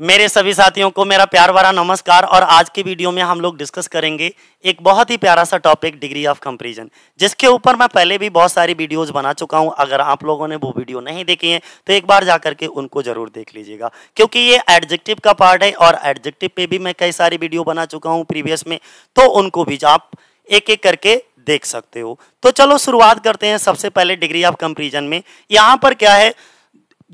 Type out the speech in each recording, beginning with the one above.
मेरे सभी साथियों को मेरा प्यार भरा नमस्कार। और आज की वीडियो में हम लोग डिस्कस करेंगे एक बहुत ही प्यारा सा टॉपिक, डिग्री ऑफ कंपैरिजन, जिसके ऊपर मैं पहले भी बहुत सारी वीडियोस बना चुका हूं। अगर आप लोगों ने वो वीडियो नहीं देखी है तो एक बार जा करके उनको जरूर देख लीजिएगा, क्योंकि ये एडजेक्टिव का पार्ट है और एडजेक्टिव पे भी मैं कई सारी वीडियो बना चुका हूँ प्रीवियस में, तो उनको भी आप एक एक करके देख सकते हो। तो चलो शुरुआत करते हैं। सबसे पहले डिग्री ऑफ कंपैरिजन में यहाँ पर क्या है,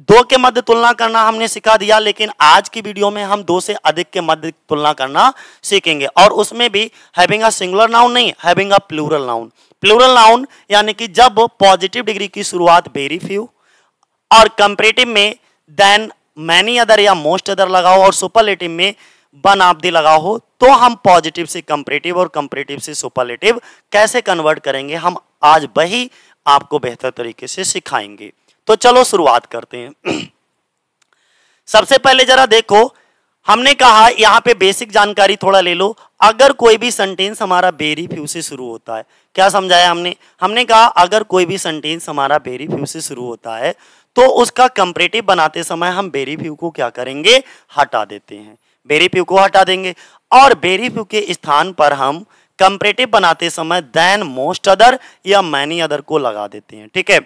दो के मध्य तुलना करना हमने सिखा दिया, लेकिन आज की वीडियो में हम दो से अधिक के मध्य तुलना करना सीखेंगे, और उसमें भी हैविंग अ सिंगुलर नाउन नहीं, having a plural noun. Plural noun यानी कि जब पॉजिटिव डिग्री की शुरुआत वेरी फ्यू और कंपैरेटिव में देन मैनी अदर या मोस्ट अदर लगाओ और सुपरलेटिव में वन ऑफ द लगाओ हो, तो हम पॉजिटिव से कंपैरेटिव और कंपैरेटिव से सुपरलेटिव कैसे कन्वर्ट करेंगे, हम आज वही आपको बेहतर तरीके से सिखाएंगे। तो चलो शुरुआत करते हैं। सबसे पहले जरा देखो, हमने कहा यहां पे बेसिक जानकारी थोड़ा ले लो। अगर कोई भी सेंटेंस हमारा वेरी फ्यू से शुरू होता है, क्या समझाया हमने कहा अगर कोई भी सेंटेंस हमारा वेरी फ्यू से शुरू होता है तो उसका कंपैरेटिव बनाते समय हम वेरी फ्यू को क्या करेंगे, हटा देते हैं। वेरी फ्यू को हटा देंगे और वेरी फ्यू के स्थान पर हम कंपैरेटिव बनाते समय देन मोस्ट अदर या मैनी अदर को लगा देते हैं। ठीक है।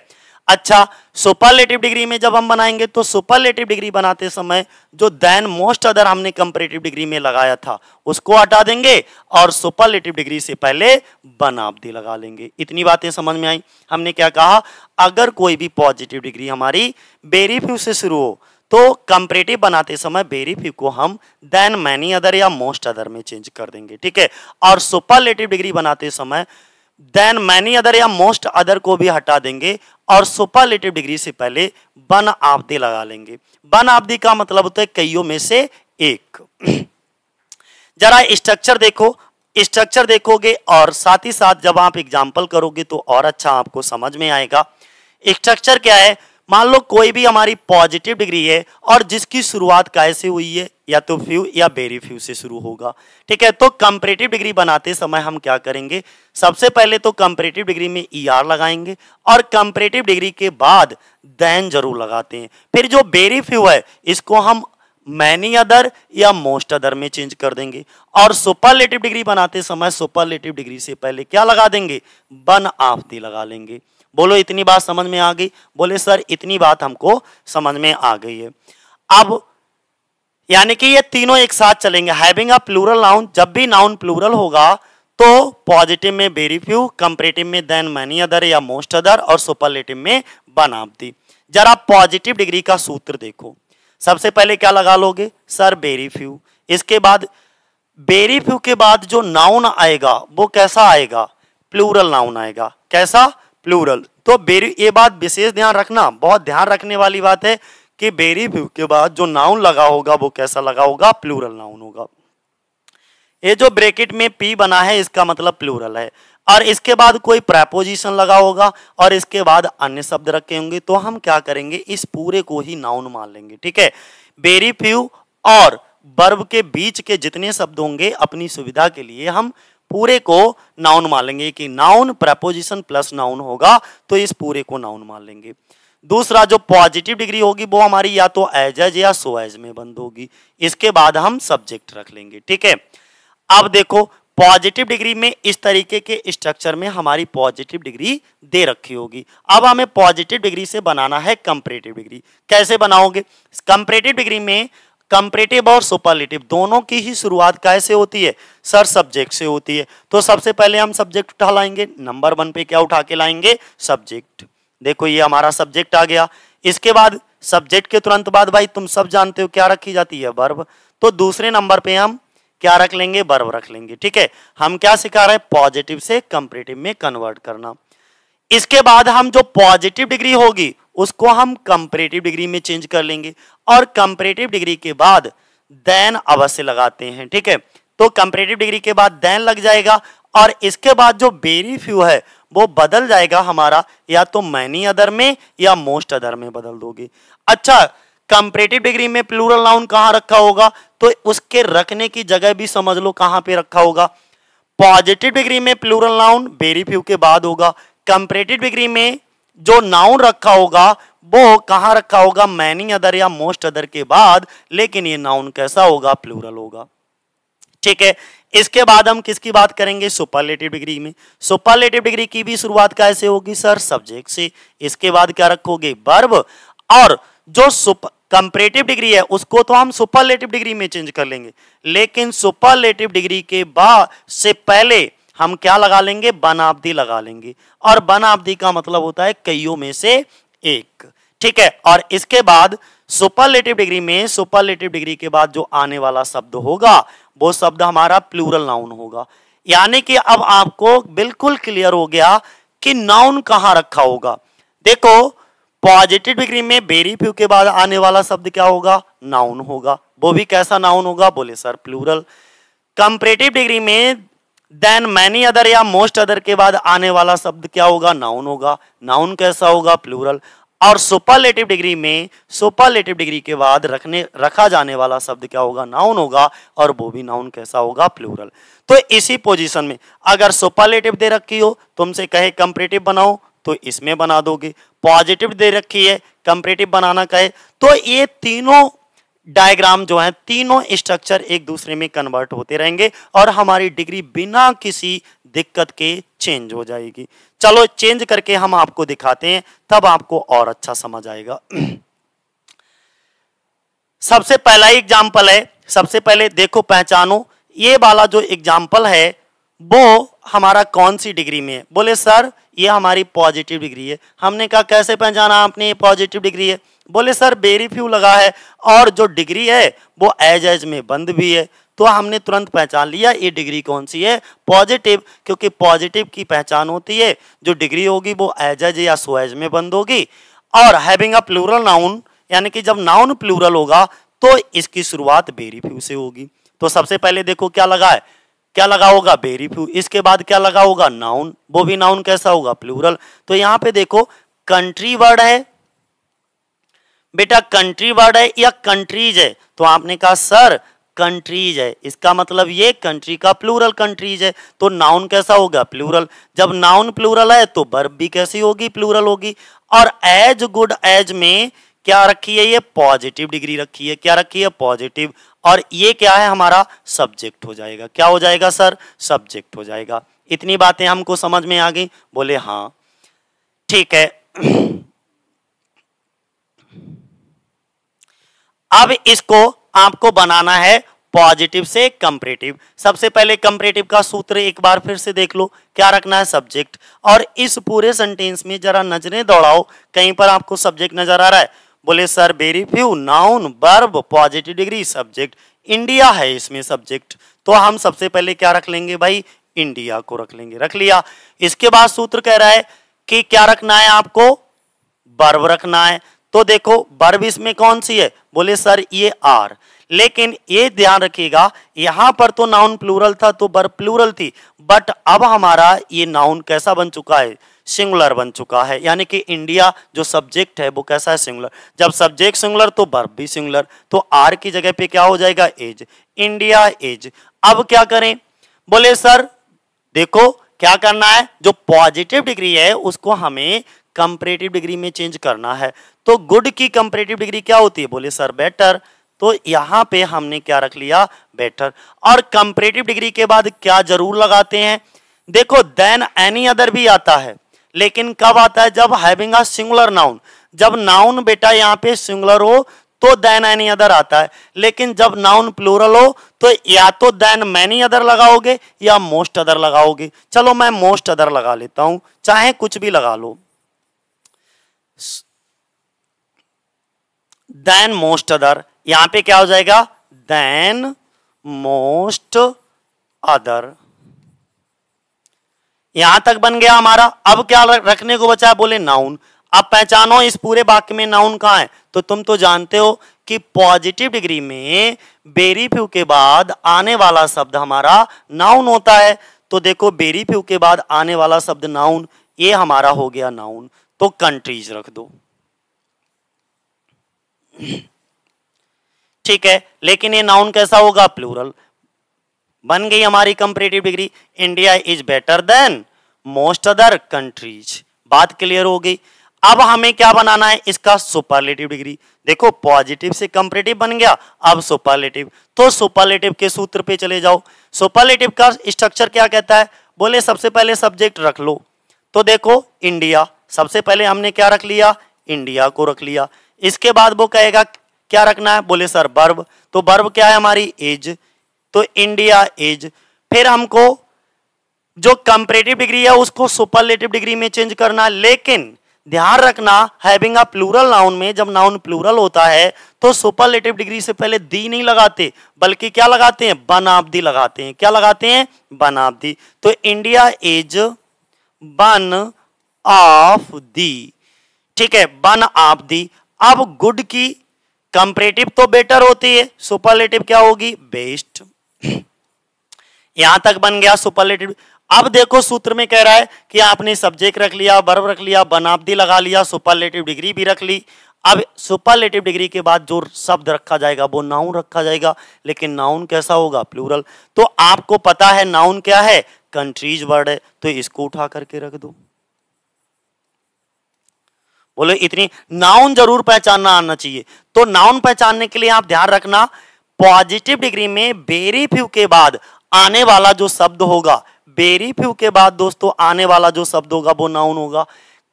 अच्छा, सुपरलेटिव डिग्री में जब हम बनाएंगे तो सुपरलेटिव डिग्री बनाते समय जो देन मोस्ट अदर हमने कंपैरेटिव डिग्री में लगाया था उसको हटा देंगे और सुपरलेटिव डिग्री से पहले वन ऑफ द लगा लेंगे। इतनी बातें समझ में आई। हमने क्या कहा, अगर कोई भी पॉजिटिव डिग्री हमारी वेरी फ्यू से शुरू हो तो कंपैरेटिव बनाते समय वेरी फ्यू को हम देन मैनी अदर या मोस्ट अदर में चेंज कर देंगे। ठीक है। और सुपरलेटिव डिग्री बनाते समय देन मैनी अदर या मोस्ट अदर को भी हटा देंगे और सुपरलेटिव डिग्री से पहले वन ऑफ द लगा लेंगे। वन ऑफ द का मतलब होता है कईयों में से एक। जरा स्ट्रक्चर देखो, स्ट्रक्चर देखोगे और साथ ही साथ जब आप एग्जाम्पल करोगे तो और अच्छा आपको समझ में आएगा। स्ट्रक्चर क्या है, मान लो कोई भी हमारी पॉजिटिव डिग्री है और जिसकी शुरुआत कैसे हुई है, या तो फ्यू या वेरी फ्यू से शुरू होगा। ठीक है। तो कंपैरेटिव डिग्री बनाते समय हम क्या करेंगे, सबसे पहले तो कंपैरेटिव डिग्री में ईआर लगाएंगे और कंपैरेटिव डिग्री के बाद देन जरूर लगाते हैं। फिर जो वेरी फ्यू है इसको हम मैनी अदर या मोस्ट अदर में चेंज कर देंगे और सुपरलेटिव डिग्री बनाते समय सुपरलेटिव डिग्री से पहले क्या लगा देंगे, वन ऑफ द लगा लेंगे। बोलो इतनी बात समझ में आ गई? बोले सर इतनी बात हमको समझ में आ गई है। अब यानी कि ये तीनों एक साथ चलेंगे। हैविंग अ प्लूरल नाउन, जब भी नाउन प्लूरल होगा तो पॉजिटिव में वेरी फ्यू, कंपैरेटिव में देन मैनी अदर या मोस्ट अदर और सुपरलेटिव में वन ऑफ द। जरा पॉजिटिव डिग्री का सूत्र देखो, सबसे पहले क्या लगा लोगे सर, वेरी फ्यू। इसके बाद वेरी फ्यू के बाद जो नाउन आएगा वो कैसा आएगा, प्लूरल नाउन आएगा। कैसा, प्लूरल। तो वेरी, ये बात विशेष ध्यान रखना, बहुत ध्यान रखने वाली बात है कि वेरी फ्यू के बाद जो नाउन लगा होगा वो कैसा लगा होगा, प्लूरल नाउन होगा। ये जो ब्रैकेट में पी बना है इसका मतलब प्लूरल है, और इसके बाद कोई प्रेपोजिशन लगा होगा और इसके बाद अन्य शब्द रखे होंगे, तो हम क्या करेंगे, इस पूरे को ही नाउन मान लेंगे। ठीक है। वेरी फ्यू और वर्ब के बीच के जितने शब्द होंगे अपनी सुविधा के लिए हम पूरे को नाउन मान लेंगे कि नाउन प्रेपोजिशन प्लस नाउन होगा, तो इस पूरे को नाउन मान लेंगे। दूसरा, जो पॉजिटिव डिग्री होगी वो हमारी या तो एज या सो एज में बंद होगी, इसके बाद हम सब्जेक्ट रख लेंगे। ठीक है। अब देखो पॉजिटिव डिग्री में इस तरीके के स्ट्रक्चर में हमारी पॉजिटिव डिग्री दे रखी होगी। अब हमें पॉजिटिव डिग्री से बनाना है कंपैरेटिव डिग्री। कैसे बनाओगे, कंपैरेटिव डिग्री में कंपैरेटिव और सुपरलेटिव दोनों की ही शुरुआत कैसे होती है सर, सब्जेक्ट से होती है। तो सबसे पहले हम सब्जेक्ट उठा लाएंगे, नंबर 1 पे क्या उठा के लाएंगे, सब्जेक्ट। देखो ये हमारा सब्जेक्ट आ गया। इसके बाद सब्जेक्ट के तुरंत बाद भाई तुम सब जानते हो क्या रखी जाती है, वर्ब। तो दूसरे नंबर पे हम क्या रख लेंगे, वर्ब रख लेंगे। ठीक है। हम क्या सिखा रहे हैं, पॉजिटिव से कंपैरेटिव में कन्वर्ट करना। इसके बाद हम जो पॉजिटिव डिग्री होगी उसको हम कंपैरेटिव डिग्री में चेंज कर लेंगे और कंपैरेटिव डिग्री के बाद देन अवश्य लगाते हैं। ठीक है। तो कंपैरेटिव डिग्री के बाद देन लग जाएगा और इसके बाद जो वेरी फ्यू है वो बदल जाएगा हमारा, या तो मैनी अदर में या मोस्ट अदर में बदल दोगे। अच्छा, कंपैरेटिव डिग्री में प्लूरल नाउन कहां रखा होगा, तो उसके रखने की जगह भी समझ लो कहां पे रखा होगा। पॉजिटिव डिग्री में प्लूरल नाउन वेरी फ्यू के बाद होगा, कंपैरेटिव डिग्री में जो नाउन रखा होगा वो कहां रखा होगा, मैनी अदर या मोस्ट अदर के बाद, लेकिन ये नाउन कैसा होगा, प्लूरल होगा। ठीक है, इसके बाद हम किसकी बात करेंगे, सुपरलेटिव डिग्री में। सुपरलेटिव डिग्री की भी शुरुआत कैसे होगी सर, सब्जेक्ट से। इसके बाद क्या रखोगे, वर्ब। और जो कंपैरेटिव डिग्री है उसको तो हम सुपरलेटिव डिग्री में चेंज कर लेंगे, लेकिन सुपरलेटिव डिग्री के बाद से पहले हम क्या लगा लेंगे, बनावधि लगा लेंगे। और बनावधि का मतलब होता है कईयों में से एक। ठीक है, और इसके बाद सुपरलेटिव डिग्री में, सुपरलेटिव डिग्री के बाद जो आने वाला शब्द होगा वो शब्द हमारा प्लूरल नाउन होगा। यानी कि अब आपको बिल्कुल क्लियर हो गया कि नाउन कहां रखा होगा। देखो, पॉजिटिव डिग्री में वेरी फ्यू के बाद आने वाला शब्द क्या होगा, नाउन होगा। वो भी कैसा नाउन होगा, बोले सर प्लूरल। कंपैरेटिव डिग्री में देन मैनी अदर या मोस्ट अदर के बाद आने वाला शब्द क्या होगा, नाउन होगा। नाउन कैसा होगा, प्लूरल। और सुपरलेटिव डिग्री में, सुपरलेटिव डिग्री के बाद रखा जाने वाला शब्द क्या होगा, नाउन होगा, और वो भी नाउन कैसा होगा, प्लूरल। तो इसी पोजीशन में अगर सुपरलेटिव दे रखी हो, तुमसे कहे कंपैरेटिव बनाओ तो इसमें बना दोगे। पॉजिटिव दे रखी है, कंपैरेटिव बनाना कहे, तो ये तीनों डायग्राम जो है, तीनों स्ट्रक्चर एक दूसरे में कन्वर्ट होते रहेंगे और हमारी डिग्री बिना किसी दिक्कत के चेंज हो जाएगी। चलो चेंज करके हम आपको दिखाते हैं, तब आपको और अच्छा समझ आएगा। सबसे पहला एग्जाम्पल है, सबसे पहले देखो पहचानो, ये वाला जो एग्जाम्पल है वो हमारा कौन सी डिग्री में है, बोले सर ये हमारी पॉजिटिव डिग्री है। हमने कहा कैसे पहचाना आपने ये पॉजिटिव डिग्री है, बोले सर वेरी फ्यू लगा है और जो डिग्री है वो एज में बंद भी है। तो हमने तुरंत पहचान लिया ये डिग्री कौन सी है, पॉजिटिव, क्योंकि पॉजिटिव की पहचान होती है जो डिग्री होगी वो एज या सो एज में बंद होगी। और हैविंग अ प्लूरल नाउन, यानी कि जब नाउन प्लूरल होगा तो इसकी शुरुआत वेरी फ्यू से होगी। तो सबसे पहले देखो क्या लगा है, क्या लगा होगा, वेरी फ्यू। इसके बाद क्या लगा होगा, नाउन, वो भी नाउन कैसा होगा, प्लूरल। तो यहां पे देखो कंट्री वर्ड है बेटा, कंट्री वर्ड है या कंट्रीज है, तो आपने कहा सर कंट्रीज है, इसका मतलब ये कंट्री का प्लूरल कंट्रीज है, तो नाउन कैसा होगा, प्लूरल। जब नाउन प्लूरल है तो वर्ब भी कैसी होगी, प्लूरल होगी। और एज गुड एज में क्या रखी है, ये पॉजिटिव डिग्री रखी है, क्या रखी है, पॉजिटिव। और ये क्या है, हमारा सब्जेक्ट हो जाएगा। क्या हो जाएगा सर, सब्जेक्ट हो जाएगा। इतनी बातें हमको समझ में आ गई, बोले हाँ ठीक है। अब इसको आपको बनाना है पॉजिटिव से कंपैरेटिव। सबसे पहले कंपैरेटिव का सूत्र एक बार फिर से देख लो, क्या रखना है, सब्जेक्ट। और इस पूरे सेंटेंस में जरा नजरें दौड़ाओ, कहीं पर आपको सब्जेक्ट नजर आ रहा है, बोले sir very few, noun, verb, positive degree, subject. India है इसमें सब्जेक्ट, तो हम सबसे पहले क्या रख लेंगे भाई, इंडिया को रख लेंगे। रख लिया। इसके बाद सूत्र कह रहा है कि क्या रखना है आपको, वर्ब रखना है। तो देखो वर्ब इसमें कौन सी है, बोले सर ये आर। लेकिन ये ध्यान रखिएगा, यहां पर तो नाउन प्लूरल था तो वर्ब प्लूरल थी, बट अब हमारा ये नाउन कैसा बन चुका है, सिंगुलर बन चुका है। यानी कि इंडिया जो सब्जेक्ट है वो कैसा है, सिंगुलर। जब सब्जेक्ट सिंगुलर तो वर्ब भी सिंगुलर, तो आर की जगह पे क्या हो जाएगा, एज, इंडिया एज। अब क्या करें, बोले सर देखो क्या करना है, जो पॉजिटिव डिग्री है उसको हमें कंपैरेटिव डिग्री में चेंज करना है। तो गुड की कंपैरेटिव डिग्री क्या होती है, बोले सर बेटर। तो यहां पे हमने क्या रख लिया, बेटर। और कंपैरेटिव डिग्री के बाद क्या जरूर लगाते हैं, देखो देन एनी अदर भी आता है, लेकिन कब आता है, जब हैविंग अ सिंगुलर नाउन। जब नाउन बेटा यहाँ पे सिंगुलर हो तो देन एनी अदर आता है, लेकिन जब नाउन प्लूरल हो तो या तो देन मैनी अदर लगाओगे या मोस्ट अदर लगाओगे। चलो मैं मोस्ट अदर लगा लेता हूं, चाहे कुछ भी लगा लो, देन मोस्ट अदर। यहां पे क्या हो जाएगा, देन मोस्ट अदर। यहां तक बन गया हमारा। अब क्या रखने को बचा है, बोले नाउन। अब पहचानो इस पूरे वाक्य में नाउन कहां है, तो तुम तो जानते हो कि पॉजिटिव डिग्री में वेरी फ्यू के बाद आने वाला शब्द हमारा नाउन होता है। तो देखो वेरी फ्यू के बाद आने वाला शब्द नाउन, ये हमारा हो गया नाउन, तो कंट्रीज रख दो। ठीक है, लेकिन ये नाउन कैसा होगा, प्लूरल। बन गई हमारी comparative degree, India is better than most other countries. बात क्लियर हो गई। अब हमें क्या बनाना है, इसका सुपरलेटिव डिग्री। देखो पॉजिटिव से कंपैरेटिव बन गया, अब सुपरलेटिव। तो सुपरलेटिव के सूत्र पे चले जाओ। सुपरलेटिव का स्ट्रक्चर क्या कहता है, बोले सबसे पहले सब्जेक्ट रख लो। तो देखो इंडिया, सबसे पहले हमने क्या रख लिया, इंडिया को रख लिया। इसके बाद वो कहेगा क्या रखना है, बोले सर वर्ब। तो वर्ब क्या है हमारी, एज। तो इंडिया एज। फिर हमको जो कंपैरेटिव डिग्री है उसको सुपरलेटिव डिग्री में चेंज करना, लेकिन ध्यान रखना हैविंग अ प्लूरल नाउन में जब नाउन प्लूरल होता है तो सुपरलेटिव डिग्री से पहले दी नहीं लगाते, बल्कि क्या लगाते हैं, वन ऑफ दी लगाते हैं। क्या लगाते हैं, वन ऑफ दी। तो India is one of the, ठीक है, वन ऑफ दी। अब गुड की कंपैरेटिव तो बेटर होती है, सुपरलेटिव क्या होगी, बेस्ट। यहां तक बन गया सुपरलेटिव। अब देखो सूत्र में कह रहा है कि आपने सब्जेक्ट रख लिया, वर्ब रख लिया, वन ऑफ दी लगा लिया, सुपरलेटिव डिग्री भी रख ली। अब सुपरलेटिव डिग्री के बाद जो शब्द रखा जाएगा वो नाउन रखा जाएगा, लेकिन नाउन कैसा होगा, प्लूरल। तो आपको पता है नाउन क्या है, कंट्रीज वर्ड है, तो इसको उठा करके रख दो। बोले इतनी नाउन जरूर पहचानना आना चाहिए। तो नाउन पहचानने के लिए आप ध्यान रखना, पॉजिटिव डिग्री में वेरी फ्यू के बाद आने वाला जो शब्द होगा, वेरी फ्यू के बाद दोस्तों आने वाला जो शब्द होगा वो नाउन होगा।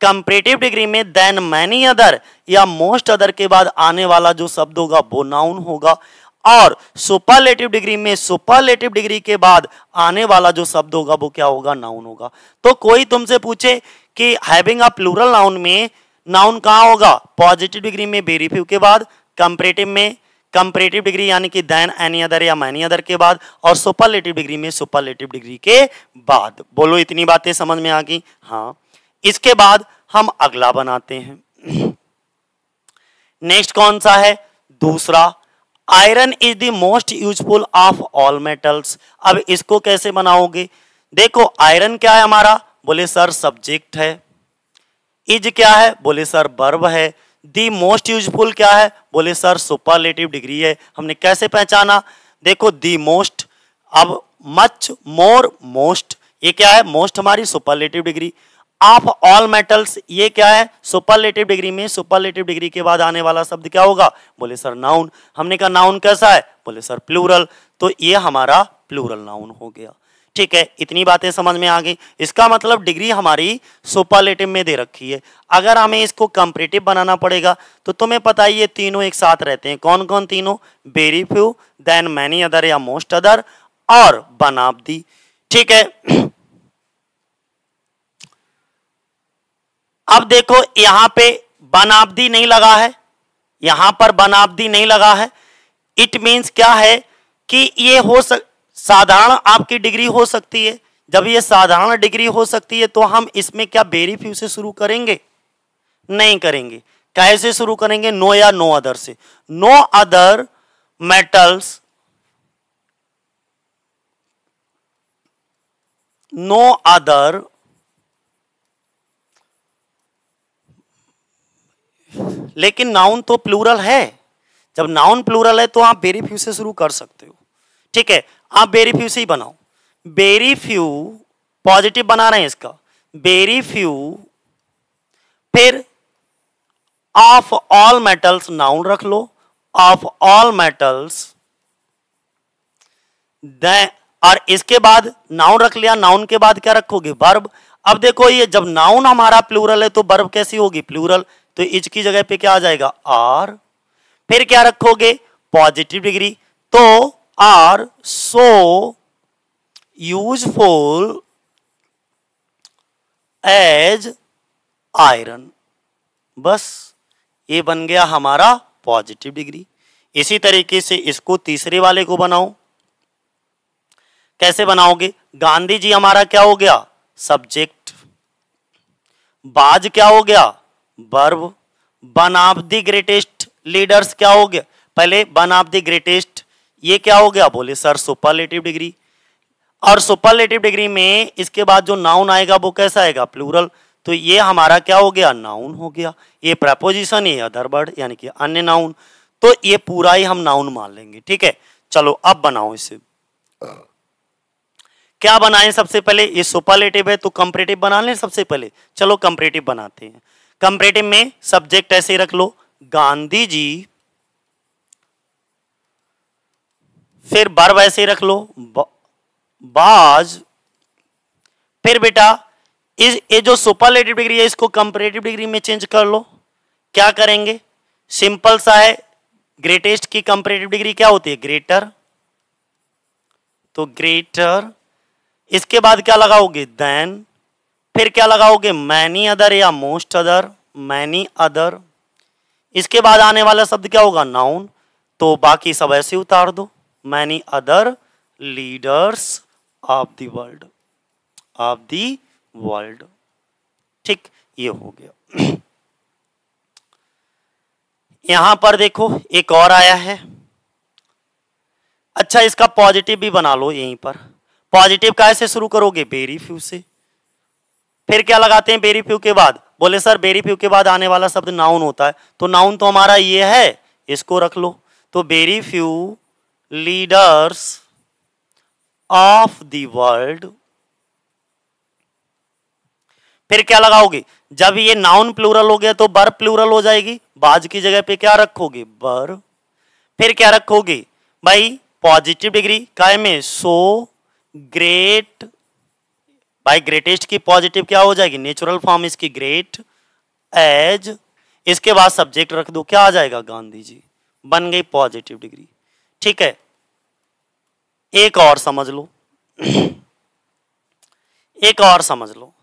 कंपैरेटिव डिग्री में देन मैनी अदर या मोस्ट अदर के बाद आने वाला जो शब्द होगा वो नाउन होगा। और सुपरलेटिव डिग्री में सुपरलेटिव डिग्री के बाद आने वाला जो शब्द होगा वो क्या होगा, नाउन होगा। तो कोई तुमसे पूछे कि हैविंग अ प्लूरल नाउन में नाउन कहां होगा, पॉजिटिव डिग्री में वेरी फ्यू के बाद, कंपैरेटिव में कंपैरेटिव डिग्री यानी कि देन एनी अदर या मैनी अदर के बाद, और सुपरलेटिव डिग्री में सुपरलेटिव डिग्री के बाद। बोलो इतनी बातें समझ में आ गई। हाँ, इसके बाद हम अगला बनाते हैं। नेक्स्ट कौन सा है, दूसरा, iron is the most useful of all metals. अब इसको कैसे बनाओगे, देखो आयरन क्या है हमारा, बोले सर सब्जेक्ट है। इज क्या है, बोले सर वर्ब है। दी मोस्ट यूजफुल क्या है, बोले सर सुपरलेटिव डिग्री है। हमने कैसे पहचाना, देखो दी मोस्ट, अब मच, मोर, मोस्ट, ये क्या है, मोस्ट हमारी superlative degree. Of all metals ये क्या है, सुपरलेटिव डिग्री में सुपरलेटिव डिग्री के बाद आने वाला शब्द क्या होगा, बोले सर नाउन। हमने कहा नाउन कैसा है, बोले सर प्लूरल। तो ये हमारा प्लूरल नाउन हो गया। ठीक है, इतनी बातें समझ में आ गई। इसका मतलब डिग्री हमारी सुपरलेटिव में दे रखी है। अगर हमें इसको कंपैरेटिव बनाना पड़ेगा तो तुम्हें पता ही ये तीनों एक साथ रहते हैं। कौन कौन तीनों, very few, than many other या मोस्ट अदर, और वन ऑफ दी। ठीक है, अब देखो यहां पे वन ऑफ दी नहीं लगा है, यहां पर वन ऑफ दी नहीं लगा है। इट मीन्स क्या है कि ये हो साधारण आपकी डिग्री हो सकती है। जब ये साधारण डिग्री हो सकती है तो हम इसमें क्या वेरी फ्यू से शुरू करेंगे, नहीं करेंगे। कैसे शुरू करेंगे, नो या नो अदर से। No other metals, no other, लेकिन नाउन तो प्लूरल है। जब नाउन प्लूरल है तो आप वेरी फ्यू से शुरू कर सकते हो। ठीक है, आप वेरी फ्यू से ही बनाओ। वेरी फ्यू पॉजिटिव बना रहे हैं इसका, वेरी फ्यू, फिर ऑफ ऑल मेटल्स नाउन रख लो, ऑफ ऑल मेटल्स, और इसके बाद नाउन रख लिया। नाउन के बाद क्या रखोगे, वर्ब। अब देखो ये जब नाउन हमारा प्लूरल है तो वर्ब कैसी होगी, प्लूरल। तो इज की जगह पे क्या आ जाएगा, आर। फिर क्या रखोगे, पॉजिटिव डिग्री, तो are so useful as iron. बस ये बन गया हमारा पॉजिटिव डिग्री। इसी तरीके से इसको तीसरे वाले को बनाओ। कैसे बनाओगे, गांधी जी हमारा क्या हो गया, सब्जेक्ट। बाज क्या हो गया, verb. One of the greatest leaders क्या हो गया, पहले वन ऑफ द ग्रेटेस्ट, ये क्या हो गया, बोले सर सुपरलेटिव डिग्री। और सुपरलेटिव डिग्री में इसके बाद जो नाउन आएगा वो कैसा आएगा, प्लूरल। तो ये हमारा क्या हो गया, नाउन हो गया। ये प्रपोजिशन, ये अदर वर्ड यानी कि अन्य नाउन। तो ये पूरा ही हम नाउन मान लेंगे। ठीक है, चलो अब बनाओ इसे। क्या बनाएं सबसे पहले, ये सुपरलेटिव है तो कंपैरेटिव बना लें सबसे पहले। चलो कंपैरेटिव बनाते हैं। कंपैरेटिव में सब्जेक्ट ऐसे रख लो गांधी जी, फिर वर्ब ऐसे रख लो बाज, फिर बेटा ये जो सुपरलेटिव डिग्री है इसको कंपैरेटिव डिग्री में चेंज कर लो। क्या करेंगे, सिंपल सा है, ग्रेटेस्ट की कंपैरेटिव डिग्री क्या होती है, ग्रेटर, तो ग्रेटर, इसके बाद क्या लगाओगे, देन, फिर क्या लगाओगे, मैनी अदर या मोस्ट अदर, मैनी अदर, इसके बाद आने वाला शब्द क्या होगा, नाउन, तो बाकी सब ऐसे उतार दो, many other leaders of the world, of the world. ठीक, ये हो गया। यहां पर देखो एक और आया है, अच्छा इसका पॉजिटिव भी बना लो यहीं पर। पॉजिटिव कैसे शुरू करोगे, वेरी फ्यू से, फिर क्या लगाते हैं वेरी फ्यू के बाद, बोले सर वेरी फ्यू के बाद आने वाला शब्द नाउन होता है, तो नाउन तो हमारा ये है, इसको रख लो, तो very few leaders of the world. फिर क्या लगाओगे, जब ये नाउन प्लूरल हो गया तो वर्ब प्लूरल हो जाएगी, बाज की जगह पे क्या रखोगे, वर्ब, फिर क्या रखोगे भाई, पॉजिटिव डिग्री काय में, सो ग्रेट, भाई ग्रेटेस्ट की पॉजिटिव क्या हो जाएगी, नेचुरल फॉर्म इसकी ग्रेट, एज, इसके बाद सब्जेक्ट रख दो, क्या आ जाएगा, गांधी जी, बन गई पॉजिटिव डिग्री। ठीक है, एक और समझ लो, एक और समझ लो,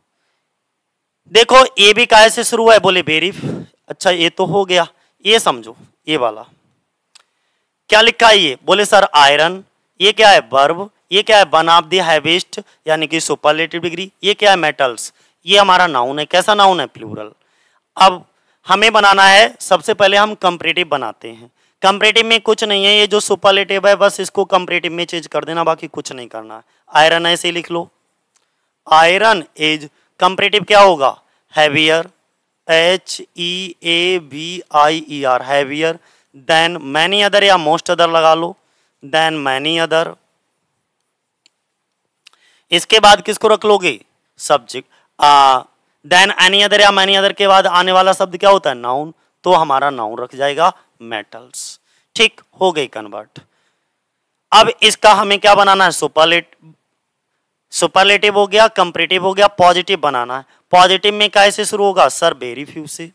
देखो ये भी काय से शुरू है, बोले वेरी, अच्छा ये तो हो गया, ये समझो, ये वाला क्या लिखा है, ये बोले सर आयरन, ये क्या है, वर्ब, ये क्या है, वन ऑफ द हैवीएस्ट यानी कि सुपरलेटिव डिग्री, ये क्या है, मेटल्स, ये हमारा नाउन है, कैसा नाउन है, प्लूरल। अब हमें बनाना है, सबसे पहले हम कंपैरेटिव बनाते हैं। कंपैरेटिव में कुछ नहीं है, ये जो सुपरलेटिव है बस इसको कंपैरेटिव में चेंज कर देना, बाकी कुछ नहीं करना है। आयरन ऐसे लिख लो, आयरन इज, कंपैरेटिव क्या होगा, heavier, HEAVIER, heavier, than many other या मोस्ट अदर लगा लो, देन मैनी अदर, इसके बाद किसको रख लोगे, सब्जेक्ट, देन एनी अदर या मैनी अदर के बाद आने वाला शब्द क्या होता है, नाउन, तो हमारा नाउन रख जाएगा मेटल्स। ठीक, हो गई कन्वर्ट। अब इसका हमें क्या बनाना है, सुपरलेटिव हो गया, कंपैरेटिव हो गया, पॉजिटिव बनाना है। पॉजिटिव में कैसे शुरू होगा, सर वेरी फ्यू से,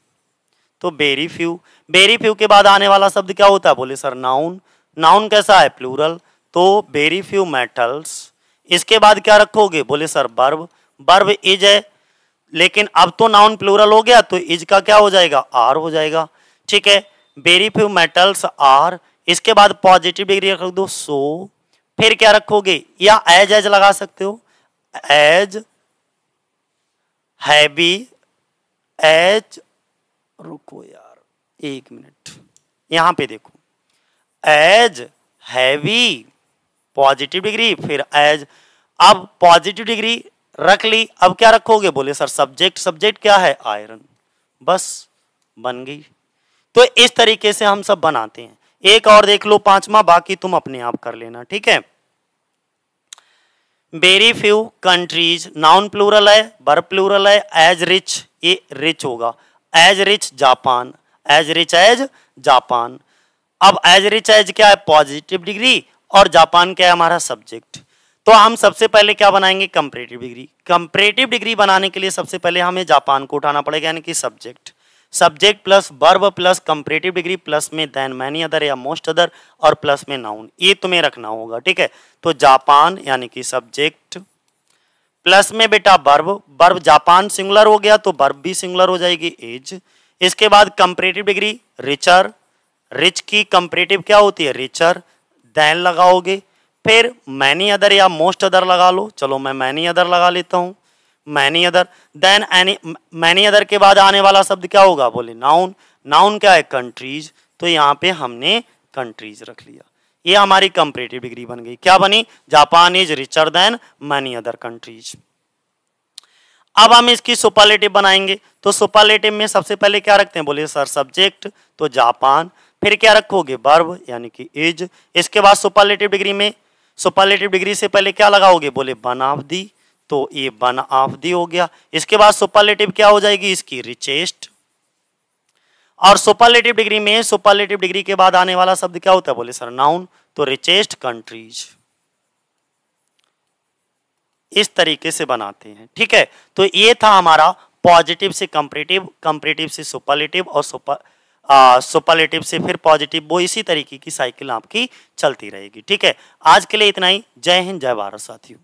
तो वेरी फ्यू, वेरी फ्यू के बाद आने वाला शब्द क्या होता है, बोले सर नाउन, नाउन कैसा है, प्लूरल, तो वेरी फ्यू मेटल्स, इसके बाद क्या रखोगे, बोले सर वर्ब, वर्ब इज है, लेकिन अब तो नाउन प्लूरल हो गया तो इज का क्या हो जाएगा, आर हो जाएगा। ठीक है, वेरी फ्यू मेटल्स आर, इसके बाद पॉजिटिव डिग्री रख दो, सो, फिर क्या रखोगे, या एज लगा सकते हो, एज हैवी, एज, रुको यार एक मिनट, यहां पे देखो, एज हैवी, पॉजिटिव डिग्री, फिर एज, अब पॉजिटिव डिग्री रख ली, अब क्या रखोगे, बोले सर सब्जेक्ट, सब्जेक्ट क्या है, आयरन, बस बन गई। तो इस तरीके से हम सब बनाते हैं। एक और देख लो पांचवा, बाकी तुम अपने आप कर लेना। ठीक है, very few countries, noun plural है, वर्ब प्लूरल है, एज रिच, ये रिच होगा, as rich Japan, as rich as Japan. अब एज रिच एज क्या है, पॉजिटिव डिग्री, और जापान क्या है, हमारा सब्जेक्ट। तो हम सबसे पहले क्या बनाएंगे, कंपैरेटिव डिग्री। कंपैरेटिव डिग्री बनाने के लिए सबसे पहले हमें जापान को उठाना पड़ेगा, यानी कि subject, subject plus verb plus comparative degree plus में देन मैनी अदर या मोस्ट अदर और प्लस में नाउन, ये तुम्हें रखना होगा। ठीक है, तो जापान यानी कि सब्जेक्ट प्लस में बेटा वर्ब, वर्ब जापान सिंगुलर हो गया तो वर्ब भी सिंगुलर हो जाएगी, एज। इसके बाद कंपैरेटिव डिग्री रिचर, रिच की कंपैरेटिव क्या होती है, रिचर, देन लगाओगे, फिर मैनी अदर या मोस्ट अदर लगा लो, चलो मैं मैनी अदर लगा लेता हूं, many other, than any, many other के बाद आने वाला शब्द क्या होगा, बोले नाउन, नाउन क्या है, कंट्रीज, तो यहाँ पे हमने कंट्रीज रख लिया, ये हमारी कंपैरेटिव डिग्री बन गई। क्या बनी, Japan is richer than many other countries. अब हम इसकी सुपरलेटिव बनाएंगे, तो सुपरलेटिव में सबसे पहले क्या रखते हैं, बोले सर सब्जेक्ट, तो जापान, फिर क्या रखोगे, वर्ब यानी कि इज, इसके बाद सुपरलेटिव डिग्री में, सुपरलेटिव डिग्री से पहले क्या लगाओगे, बोले वन ऑफ दी, तो ये वन ऑफ दी हो गया। इसके बाद सुपरलेटिव क्या हो जाएगी इसकी, रिचेस्ट, और सुपरलेटिव डिग्री में सुपरलेटिव डिग्री के बाद आने वाला शब्द क्या होता है? बोले सर नाउन। तो रिचेस्ट कंट्रीज, इस तरीके से बनाते हैं। ठीक है, तो ये था हमारा पॉजिटिव से कंपैरेटिव, कंपैरेटिव से सुपरलेटिव और सुपरलेटिव से फिर पॉजिटिव। वो इसी तरीके की साइकिल आपकी चलती रहेगी। ठीक है, आज के लिए इतना ही। जय हिंद, जय भारत साथियों।